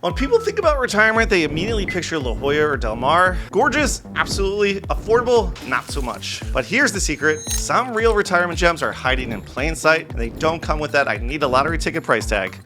When people think about retirement, they immediately picture La Jolla or Del Mar. Gorgeous? Absolutely. Affordable? Not so much. But here's the secret. Some real retirement gems are hiding in plain sight, and they don't come with that "I need a lottery ticket" price tag.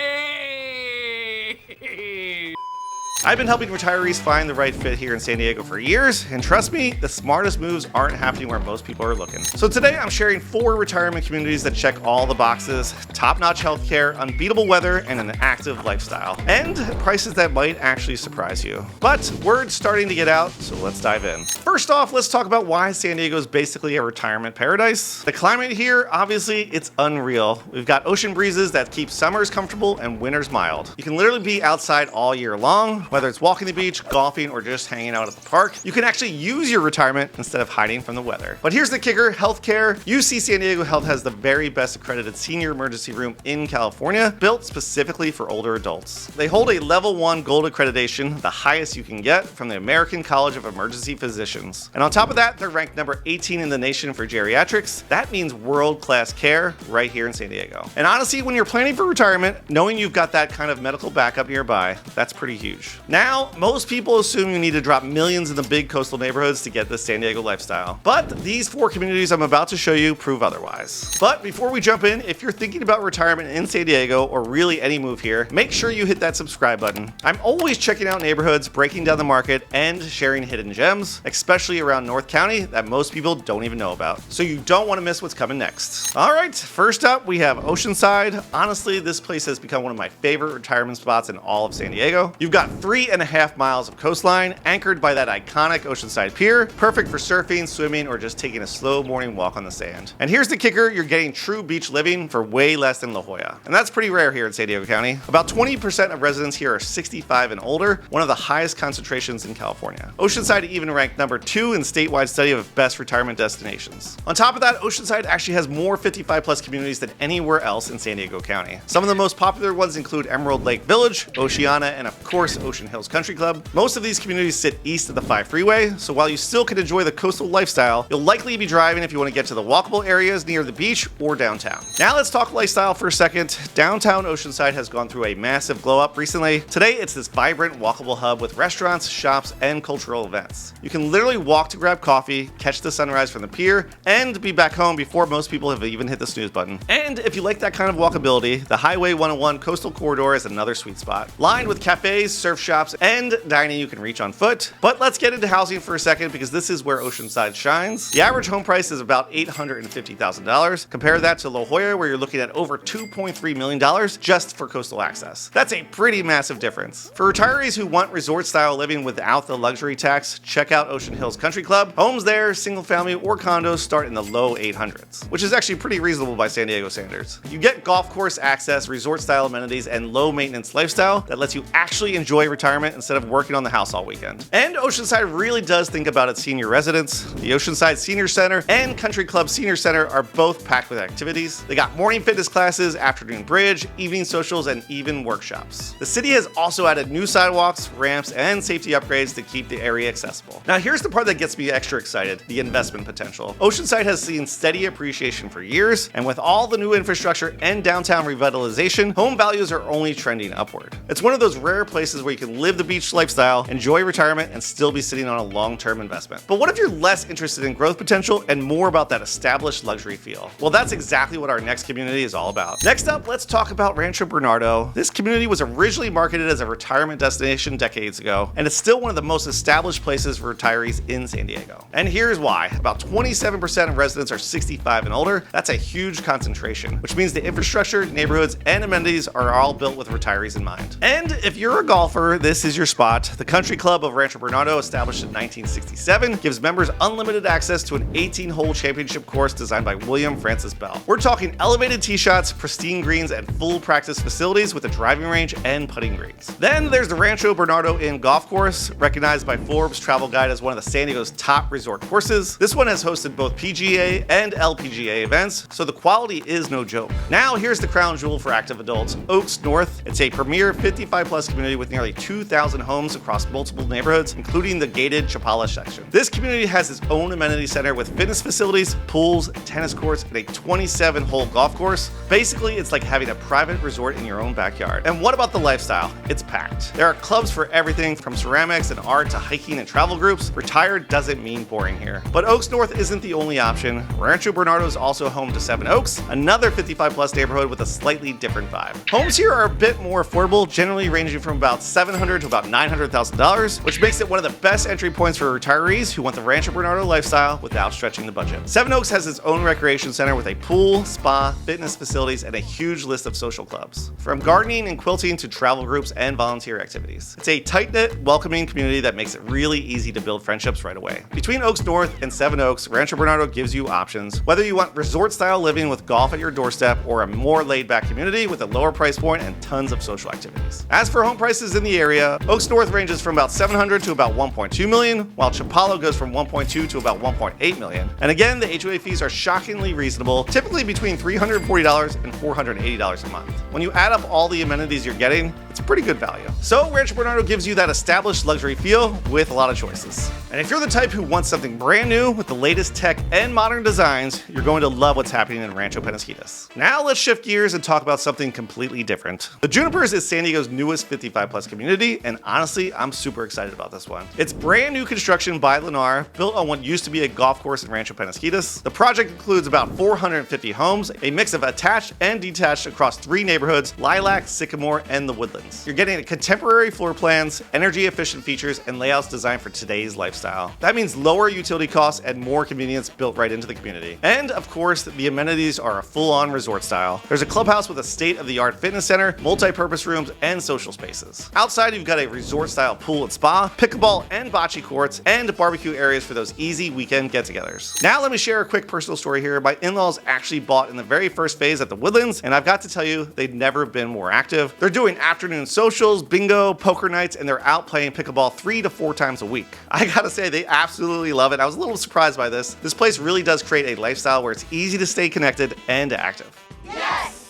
I've been helping retirees find the right fit here in San Diego for years, and trust me, the smartest moves aren't happening where most people are looking. So today I'm sharing 4 retirement communities that check all the boxes: top-notch healthcare, unbeatable weather, and an active lifestyle. And prices that might actually surprise you. But word's starting to get out, so let's dive in. First off, let's talk about why San Diego is basically a retirement paradise. The climate here, obviously, it's unreal. We've got ocean breezes that keep summers comfortable and winters mild. You can literally be outside all year long. Whether it's walking the beach, golfing, or just hanging out at the park, you can actually use your retirement instead of hiding from the weather. But here's the kicker: healthcare. UC San Diego Health has the very best accredited senior emergency room in California, built specifically for older adults. They hold a level 1 gold accreditation, the highest you can get, from the American College of Emergency Physicians. And on top of that, they're ranked number 18 in the nation for geriatrics. That means world-class care right here in San Diego. And honestly, when you're planning for retirement, knowing you've got that kind of medical backup nearby, that's pretty huge. Now, most people assume you need to drop millions in the big coastal neighborhoods to get the San Diego lifestyle. But these 4 communities I'm about to show you prove otherwise. But before we jump in, if you're thinking about retirement in San Diego, or really any move here, make sure you hit that subscribe button. I'm always checking out neighborhoods, breaking down the market, and sharing hidden gems, especially around North County, that most people don't even know about. So you don't want to miss what's coming next. All right, first up, we have Oceanside. Honestly, this place has become one of my favorite retirement spots in all of San Diego. You've got 3.5 miles of coastline, anchored by that iconic Oceanside pier, perfect for surfing, swimming, or just taking a slow morning walk on the sand. And here's the kicker: you're getting true beach living for way less than La Jolla. And that's pretty rare here in San Diego County. About 20% of residents here are 65 and older, one of the highest concentrations in California. Oceanside even ranked number 2 in statewide study of best retirement destinations. On top of that, Oceanside actually has more 55-plus communities than anywhere else in San Diego County. Some of the most popular ones include Emerald Lake Village, Oceana, and of course Ocean Hills Country Club. Most of these communities sit east of the 5 freeway, so while you still can enjoy the coastal lifestyle, you'll likely be driving if you want to get to the walkable areas near the beach or downtown. Now let's talk lifestyle for a second. Downtown Oceanside has gone through a massive glow up recently. Today it's this vibrant walkable hub with restaurants, shops, and cultural events. You can literally walk to grab coffee, catch the sunrise from the pier, and be back home before most people have even hit the snooze button. And if you like that kind of walkability, the Highway 101 coastal corridor is another sweet spot, lined with cafes, surf shops, and dining you can reach on foot. But let's get into housing for a second, because this is where Oceanside shines. The average home price is about $850,000. Compare that to La Jolla, where you're looking at over $2.3 million just for coastal access. That's a pretty massive difference. For retirees who want resort-style living without the luxury tax, check out Ocean Hills Country Club. Homes there, single-family or condos, start in the low 800s, which is actually pretty reasonable by San Diego standards. You get golf course access, resort-style amenities, and low-maintenance lifestyle that lets you actually enjoy retirement instead of working on the house all weekend. And Oceanside really does think about its senior residents. The Oceanside Senior Center and Country Club Senior Center are both packed with activities. They got morning fitness classes, afternoon bridge, evening socials, and even workshops. The city has also added new sidewalks, ramps, and safety upgrades to keep the area accessible. Now here's the part that gets me extra excited: the investment potential. Oceanside has seen steady appreciation for years, and with all the new infrastructure and downtown revitalization, home values are only trending upward. It's one of those rare places where you can live the beach lifestyle, enjoy retirement, and still be sitting on a long-term investment. But what if you're less interested in growth potential and more about that established luxury feel? Well, that's exactly what our next community is all about. Next up, let's talk about Rancho Bernardo. This community was originally marketed as a retirement destination decades ago, and it's still one of the most established places for retirees in San Diego. And here's why. About 27% of residents are 65 and older. That's a huge concentration, which means the infrastructure, neighborhoods, and amenities are all built with retirees in mind. And if you're a golfer, this is your spot. The Country Club of Rancho Bernardo, established in 1967, gives members unlimited access to an 18-hole championship course designed by William Francis Bell. We're talking elevated tee shots, pristine greens, and full practice facilities with a driving range and putting greens. Then there's the Rancho Bernardo Inn Golf Course, recognized by Forbes Travel Guide as one of the San Diego's top resort courses. This one has hosted both PGA and LPGA events, so the quality is no joke. Now here's the crown jewel for active adults, Oaks North. It's a premier 55-plus community with nearly 2 2,000 homes across multiple neighborhoods, including the gated Chapala section. This community has its own amenity center with fitness facilities, pools, tennis courts, and a 27-hole golf course. Basically, it's like having a private resort in your own backyard. And what about the lifestyle? It's packed. There are clubs for everything from ceramics and art to hiking and travel groups. Retired doesn't mean boring here. But Oaks North isn't the only option. Rancho Bernardo is also home to Seven Oaks, another 55+ neighborhood with a slightly different vibe. Homes here are a bit more affordable, generally ranging from about $700,000 to about $900,000, which makes it one of the best entry points for retirees who want the Rancho Bernardo lifestyle without stretching the budget. Seven Oaks has its own recreation center with a pool, spa, fitness facilities, and a huge list of social clubs, from gardening and quilting to travel groups and volunteer activities. It's a tight-knit, welcoming community that makes it really easy to build friendships right away. Between Oaks North and Seven Oaks, Rancho Bernardo gives you options, whether you want resort-style living with golf at your doorstep or a more laid-back community with a lower price point and tons of social activities. As for home prices in the area, Oaks North ranges from about $700,000 to about $1.2 million, while Chapala goes from $1.2 to about $1.8 million. And again, the HOA fees are shockingly reasonable, typically between $340 and $480 a month. When you add up all the amenities you're getting, it's a pretty good value. So Rancho Bernardo gives you that established luxury feel with a lot of choices. And if you're the type who wants something brand new with the latest tech and modern designs, you're going to love what's happening in Rancho Peñasquitos. Now let's shift gears and talk about something completely different. The Junipers is San Diego's newest 55+ community, and honestly, I'm super excited about this one. It's brand new construction by Lennar, built on what used to be a golf course in Rancho Peñasquitos. The project includes about 450 homes, a mix of attached and detached across 3 neighborhoods: Lilac, Sycamore, and the Woodlands. You're getting contemporary floor plans, energy-efficient features, and layouts designed for today's lifestyle. That means lower utility costs and more convenience built right into the community. And of course, the amenities are a full-on resort style. There's a clubhouse with a state-of-the-art fitness center, multi-purpose rooms, and social spaces. Outside, you've got a resort-style pool and spa, pickleball and bocce courts, and barbecue areas for those easy weekend get-togethers. Now let me share a quick personal story here. My in-laws actually bought in the very first phase at the Woodlands, and I've got to tell you, they've never been more active. They're doing afternoon socials, bingo, poker nights, and they're out playing pickleball 3 to 4 times a week. I gotta say, they absolutely love it. I was a little surprised by this. This place really does create a lifestyle where it's easy to stay connected and active. Yes!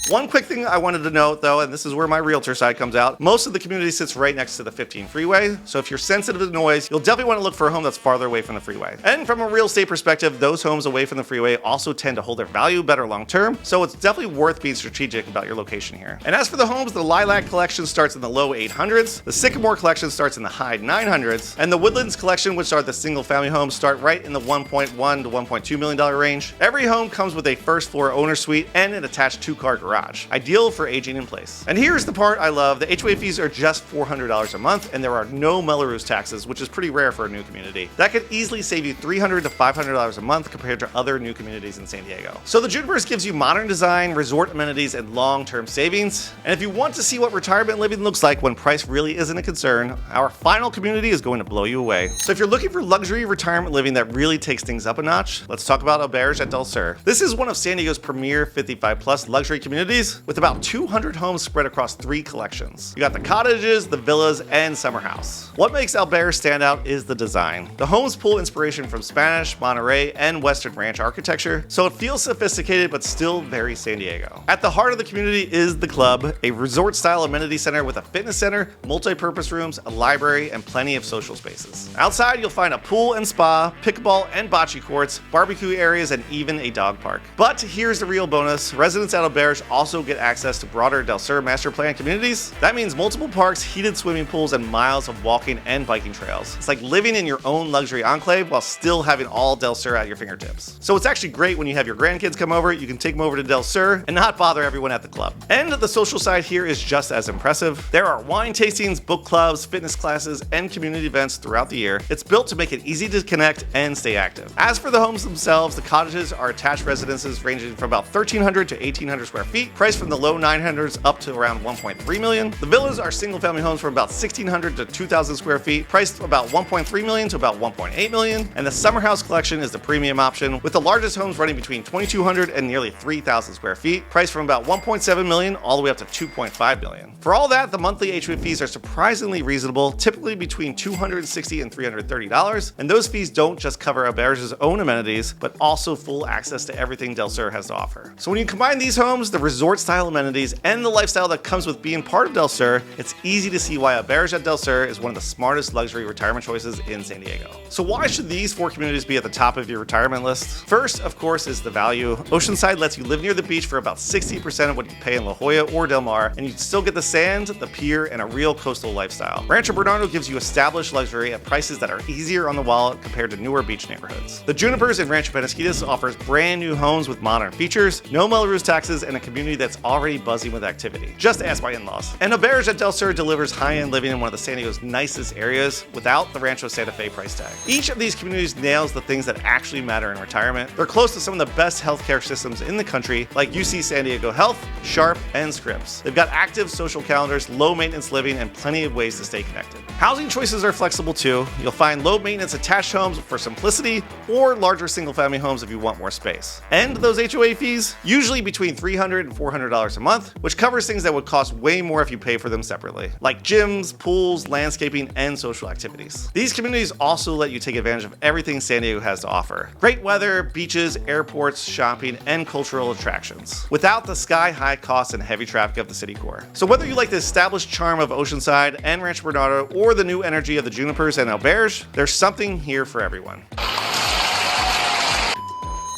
One quick thing I wanted to note though, and this is where my realtor side comes out, most of the community sits right next to the 15 freeway, so if you're sensitive to noise, you'll definitely want to look for a home that's farther away from the freeway. And from a real estate perspective, those homes away from the freeway also tend to hold their value better long term, so it's definitely worth being strategic about your location here. And as for the homes, the Lilac collection starts in the low 800s, the Sycamore collection starts in the high 900s, and the Woodlands collection, which are the single family homes, start right in the $1.1 to $1.2 million range. Every home comes with a first floor owner suite and an attached 2-car garage, ideal for aging in place. And here's the part I love: the HOA fees are just $400 a month, and there are no Melrose taxes, which is pretty rare for a new community. That could easily save you $300 to $500 a month compared to other new communities in San Diego. So the Junipers gives you modern design, resort amenities, and long-term savings. And if you want to see what retirement living looks like when price really isn't a concern, our final community is going to blow you away. So if you're looking for luxury retirement living that really takes things up a notch, let's talk about Auberge at Del Sur. This is one of San Diego's premier 55+ luxury communities, with about 200 homes spread across 3 collections. You got the cottages, the villas, and summer house. What makes Auberge stand out is the design. The homes pull inspiration from Spanish, Monterey, and Western Ranch architecture, so it feels sophisticated but still very San Diego. At the heart of the community is the club, a resort-style amenity center with a fitness center, multi-purpose rooms, a library, and plenty of social spaces. Outside, you'll find a pool and spa, pickleball and bocce courts, barbecue areas, and even a dog park. But here's the real bonus: residents at Auberge also get access to broader Del Sur master plan communities. That means multiple parks, heated swimming pools, and miles of walking and biking trails. It's like living in your own luxury enclave while still having all Del Sur at your fingertips. So it's actually great when you have your grandkids come over, you can take them over to Del Sur and not bother everyone at the club. And the social side here is just as impressive. There are wine tastings, book clubs, fitness classes, and community events throughout the year. It's built to make it easy to connect and stay active. As for the homes themselves, the cottages are attached residences ranging from about 1,300 to 1,800 square feet, priced from the low 900s up to around 1.3 million. The villas are single family homes from about 1,600 to 2,000 square feet, priced about 1.3 million to about 1.8 million. And the summer house collection is the premium option, with the largest homes running between 2,200 and nearly 3,000 square feet, priced from about 1.7 million all the way up to 2.5 million. For all that, the monthly HOA fees are surprisingly reasonable, typically between $260 and $330, and those fees don't just cover Auberge's own amenities, but also full access to everything Del Sur has to offer. So when you combine these homes, the resort-style amenities, and the lifestyle that comes with being part of Del Sur, it's easy to see why Auberge at Del Sur is one of the smartest luxury retirement choices in San Diego. So why should these 4 communities be at the top of your retirement list? First, of course, is the value. Oceanside lets you live near the beach for about 60% of what you pay in La Jolla or Del Mar, and you still get the sand, the pier, and a real coastal lifestyle. Rancho Bernardo gives you established luxury at prices that are easier on the wallet compared to newer beach neighborhoods. The Junipers in Rancho Peñasquitos offers brand new homes with modern features, no Melrose taxes, and a community that's already buzzing with activity. Just ask my in-laws. And Auberge at Del Sur delivers high-end living in one of the San Diego's nicest areas without the Rancho Santa Fe price tag. Each of these communities nails the things that actually matter in retirement. They're close to some of the best healthcare systems in the country, like UC San Diego Health, Sharp, and Scripps. They've got active social calendars, low-maintenance living, and plenty of ways to stay connected. Housing choices are flexible too. You'll find low-maintenance attached homes for simplicity, or larger single-family homes if you want more space. And those HOA fees? Usually between $300 and $400 a month, which covers things that would cost way more if you pay for them separately, like gyms, pools, landscaping, and social activities. These communities also let you take advantage of everything San Diego has to offer. Great weather, beaches, airports, shopping, and cultural attractions, without the sky-high costs and heavy traffic of the city core. So whether you like the established charm of Oceanside and Rancho Bernardo, or the new energy of the Junipers and Auberge, there's something here for everyone.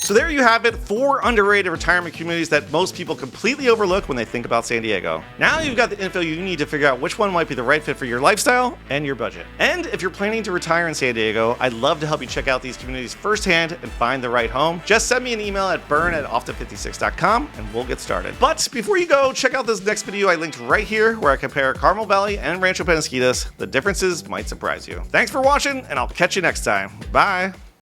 So there you have it, 4 underrated retirement communities that most people completely overlook when they think about San Diego. Now you've got the info you need to figure out which one might be the right fit for your lifestyle and your budget. And if you're planning to retire in San Diego, I'd love to help you check out these communities firsthand and find the right home. Just send me an email at bern@ofta56.com and we'll get started. But before you go, check out this next video I linked right here where I compare Carmel Valley and Rancho Peñasquitos. The differences might surprise you. Thanks for watching, and I'll catch you next time. Bye.